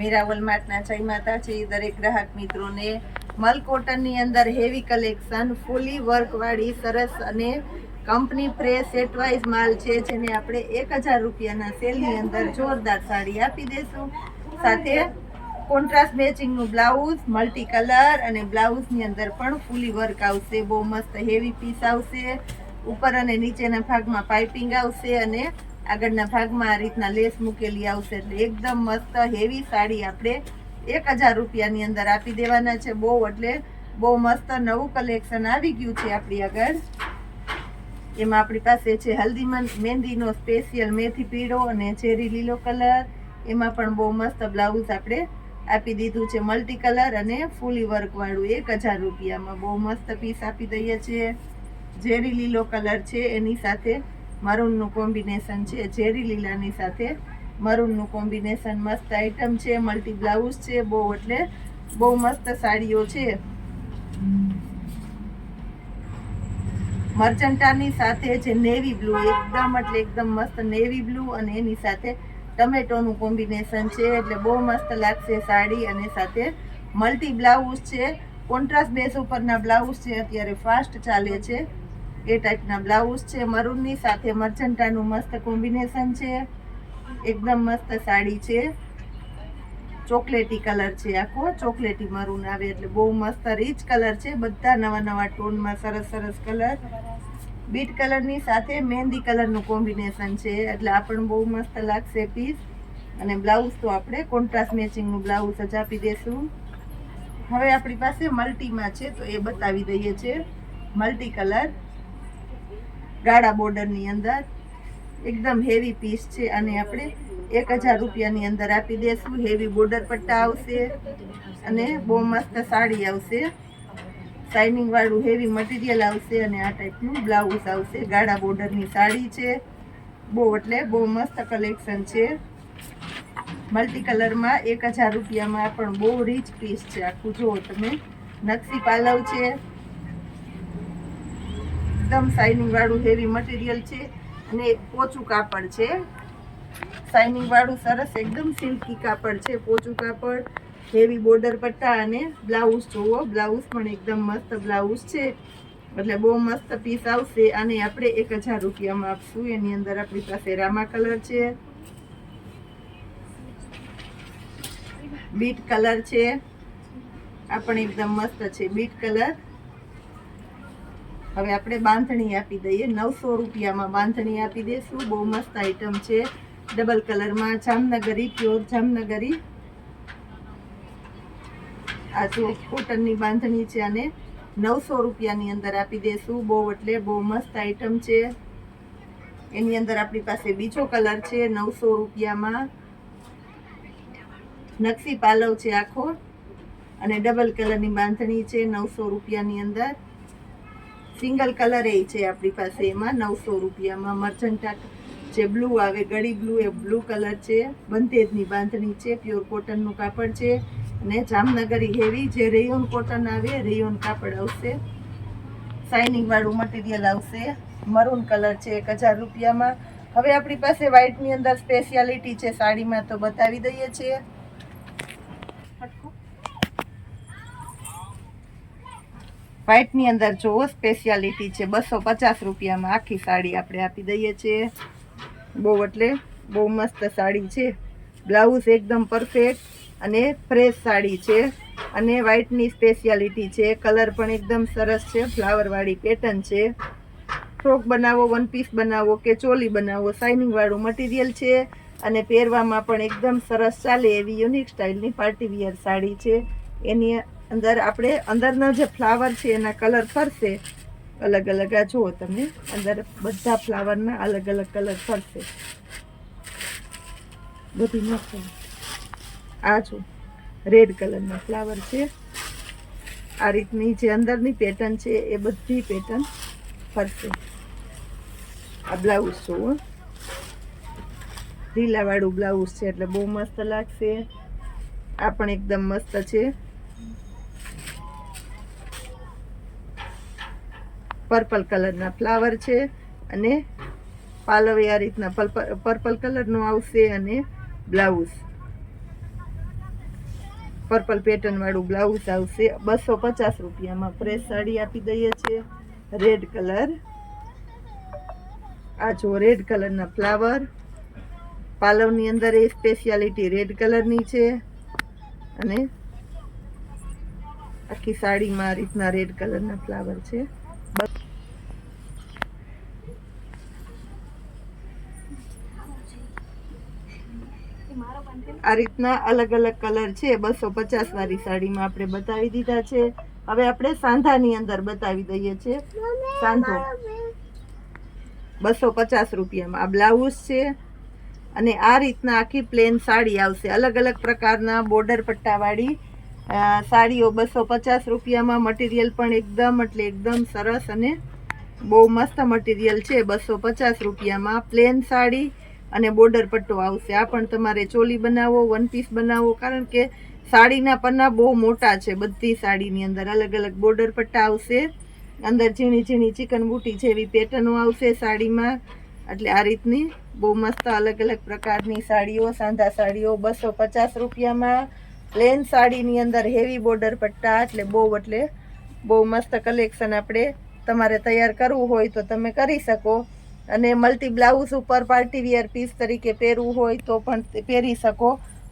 મીરાવલ માર્ટના જય માતાજી દરેક ગ્રાહક મિત્રોને મલ કોટનની અંદર હેવી કલેક્શન ફૂલી વર્કવાળી સરસ અને કંપની પ્રેસ સેટવાઇઝ માલ છે, જેને આપણે 1000 રૂપિયાના સેલની અંદર જોરદાર સાડી આપી દેશું. સાથે કોન્ટ્રાસ્ટ મેચિંગનું બ્લાઉઝ મલ્ટી કલર અને બ્લાઉઝની અંદર પણ ફૂલી વર્ક આવશે. બહુ મસ્ત હેવી પીસ આવશે. ઉપર અને નીચેના ભાગમાં પાઇપિંગ આવશે અને આગળના ભાગમાં આ રીતના લેસ મૂકેલી આવશે. એટલે એકદમ મસ્ત હેવી સાડી આપણે 1000 રૂપિયાની અંદર આપી દેવાના છે. બહુ મસ્ત નવું કલેક્શન આવી ગયું છે આપણી આગળ. એમાં આપણી પાસે છે હલ્દી મહેંદીનો સ્પેશિયલ મેથી પીળો અને ચેરી લીલો કલર. એમાં પણ બહુ મસ્ત બ્લાઉઝ આપણે આપી દીધું છે મલ્ટી કલર અને ફૂલી વર્કવાળું 1000 રૂપિયામાં. બહુ મસ્ત પીસ આપી દઈએ છીએ. ઝેરી લીલો કલર છે, એની સાથે મરૂનનું કોમ્બિનેશન છે. ઝેરી લીલાની સાથે મરૂનનું કોમ્બિનેશન મસ્ત આઈટમ છે. મલ્ટી બ્લાઉઝ છે. બહુ મસ્ત સાડીઓ છે. મર્ચન્ટાની સાથે છે નેવી બ્લુ, એકદમ મસ્ત નેવી બ્લુ અને એની સાથે ટમેટોનું કોમ્બિનેશન છે. એટલે બહુ મસ્ત લાગશે સાડી. અને સાથે મલ્ટી બ્લાઉઝ છે. કોન્ટ્રાસ્ટ બેઝ ઉપરના બ્લાઉઝ છે, અત્યારે ફાસ્ટ ચાલે છે એ ટાઈપના બ્લાઉઝ છે. મરૂનની સાથે મર્ચન્ટાનું મસ્ત કોમ્બિનેશન છે. એકદમ મસ્ત સાડી છે. ચોકલેટી કલર છે, આખો ચોકલેટી મરૂન આવે એટલે બહુ મસ્ત રીચ કલર છે. બધા નવા ટોનમાં સરસ કલર. બીટ કલરની સાથે મહેંદી કલરનું કોમ્બિનેશન છે, એટલે આ પણ બહુ મસ્ત લાગશે પીસ. અને બ્લાઉઝ તો આપણે કોન્ટ્રાસ્ટ મેચિંગનું બ્લાઉઝ જ આપી દેશું. હવે આપણી પાસે મલ્ટીમાં છે તો એ બતાવી દઈએ છે. મલ્ટી કલર ગાળા બોર્ડરની અંદર એકદમ હેવી પીસ છે અને આપણે 1000 રૂપિયાની અંદર આપી દેશું. હેવી બોર્ડર પટ્ટા આવશે અને બહુ મસ્ત સાડી આવશે. શાઇનિંગ વાળું હેવી મટીરિયલ આવશે અને આ ટાઈપનું બ્લાઉઝ આવશે. ગાળા બોર્ડરની સાડી છે. બહુ મસ્ત કલેક્શન છે. મલ્ટી કલરમાં 1000 રૂપિયામાં પણ બહુ રીચ પીસ છે. આખું જુઓ તમે, નકશી પાલવ છે. એકદમ શાઇનિંગ વાળું હેવી મટીરિયલ છે અને પોચું કાપડ છે. શાઇનિંગ વાળું સરસ એકદમ સિલ્કી કાપડ છે. પોચું કાપડ, હેવી બોર્ડર પટ્ટા અને બ્લાઉઝ જુઓ. બ્લાઉઝ પણ એકદમ મસ્ત બ્લાઉઝ છે. એટલે બહુ મસ્ત પીસ આવશે. અને આપણે 1000 રૂપિયામાં આપશું. એની અંદર આપણી પાસે રામા કલર છે, બીટ કલર છે. આ પણ એકદમ મસ્ત છે બીટ કલર. હવે આપણે બાંધણી આપી દઈએ. 900 રૂપિયામાં બાંધણી આપી દઈશું. બહુ મસ્ત આઈટમ છે. ડબલ કલરમાં જામનગરી, પ્યોર જામનગરી. આ જો કોટનની બાંધણી છે અને 900 રૂપિયાની અંદર આપી દઈશું. બહુ મસ્ત આઈટમ છે. એની અંદર આપણી પાસે બીજો કલર છે 900 રૂપિયામાં. નકશી પાલવ છે આખો અને ડબલ કલરની બાંધણી છે 900 રૂપિયાની અંદર. સિંગલ કલર એ છે આપણી પાસે એમાં 900 રૂપિયામાં. મર્ચન્ટા જે બ્લુ આવે, ગળી બ્લુ, એ બ્લુ કલર છે. બંધેજની બાંધણી છે. પ્યોર કોટનનું કાપડ છે અને જામનગરી હેવી જે રેયોન કોટન આવે, રેયોન કાપડ આવશે. શાઇનિંગ વાળું મટીરિયલ આવશે. મરૂન કલર છે 1000 રૂપિયામાં. હવે આપણી પાસે વ્હાઈટની અંદર સ્પેશિયાલિટી છે સાડીમાં, તો બતાવી દઈએ છીએ. વ્હાઈટની અંદર જુઓ સ્પેશિયાલિટી છે. 250 રૂપિયામાં આખી સાડી આપણે આપી દઈએ છીએ. બહુ મસ્ત સાડી છે. બ્લાઉઝ એકદમ પરફેક્ટ અને ફ્રેશ સાડી છે. અને વ્હાઈટની સ્પેશિયાલિટી છે. કલર પણ એકદમ સરસ છે. ફ્લાવરવાળી પેટર્ન છે. ફ્રોક બનાવો, વન પીસ બનાવો કે ચોલી બનાવો, શાઇનિંગ વાળું મટીરિયલ છે અને પહેરવામાં પણ એકદમ સરસ ચાલે એવી યુનિક સ્ટાઇલની પાર્ટી વિયર સાડી છે. એની અંદર આપણે અંદરના જે ફ્લાવર છે એના કલર ફરશે અલગ. આ જુઓ તમે, અંદર બધા ફ્લાવરના અલગ કલર ફરશે. બધી મસ્ત. આ જો રેડ કલરના ફ્લાવર છે. આ રીતની જે અંદરની પેટર્ન છે એ બધી પેટર્ન ફરશે. આ બ્લાઉઝ જુઓ, લીલાવાળું બ્લાઉઝ છે એટલે બહુ મસ્ત લાગશે. આ પણ એકદમ મસ્ત છે. પર્પલ કલરના ફ્લાવર છે અને પાલવ આ રીતના પર્પલ કલરનો આવશે અને બ્લાઉઝ પર્પલ પેટર્ન વાળું બ્લાઉઝ આવશે 250 રૂપિયામાં. ફ્રેશ સાડી આપી દઈએ છીએ. રેડ કલર, આ જો રેડ કલરના ફ્લાવર, પાલવની અંદર એ સ્પેશિયાલિટી રેડ કલરની છે અને આખી સાડીમાં આ રીતના રેડ કલરના ફ્લાવર છે. આ રીતના અલગ અલગ કલર છે. 250 વાળી સાડીમાં આપણે બતાવી દીધા છે. હવે આપણે સાંધાની અંદર બતાવી દઈએ છીએ. સાંધો 250 રૂપિયામાં. આ બ્લાઉઝ છે અને આ રીતના આખી પ્લેન સાડી આવશે. અલગ અલગ પ્રકારના બોર્ડર પટ્ટાવાળી સાડીઓ 250 રૂપિયામાં. મટીરિયલ પણ એકદમ સરસ અને બહુ મસ્ત મટીરિયલ છે. 250 રૂપિયામાં પ્લેન સાડી અને બોર્ડર પટ્ટો આવશે. આ પણ તમારે ચોલી બનાવો, વન પીસ બનાવો, કારણ કે સાડીના પન્ના બહુ મોટા છે. બધી સાડીની અંદર અલગ અલગ બોર્ડર પટ્ટા આવશે. અંદર ઝીણી ઝીણી ચિકન બુટી જેવી પેટર્નો આવશે સાડીમાં. એટલે આ રીતની બહુ મસ્ત અલગ અલગ પ્રકારની સાડીઓ, સાંધા સાડીઓ 250 રૂપિયામાં. પ્લેન સાડીની અંદર હેવી બોર્ડર પટ્ટા, એટલે બહુ મસ્ત કલેક્શન આપણે તમારે તૈયાર કરવું હોય તો તમે કરી શકો. અને મલ્ટી બ્લાઉઝ ઉપર પાર્ટી વિયર પીસ તરીકે પહેરવું હોય તો પણ પહેરી શકો.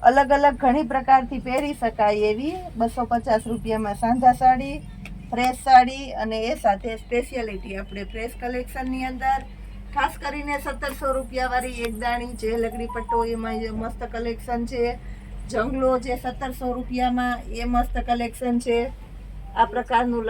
અલગ અલગ ઘણી પ્રકારથી પહેરી શકાય એવી 250 રૂપિયામાં સાંધા સાડી, ફ્રેશ સાડી અને એ સાથે સ્પેશિયાલિટી આપણે ફ્રેશ કલેક્શનની અંદર ખાસ કરીને 1700 રૂપિયા વાળી એકદાણી જે લગડી પટ્ટો એમાં મસ્ત કલેક્શન છે. જંગલો જે 1700 રૂપિયામાં એ મસ્ત કલેક્શન છે. આ પ્રકારનું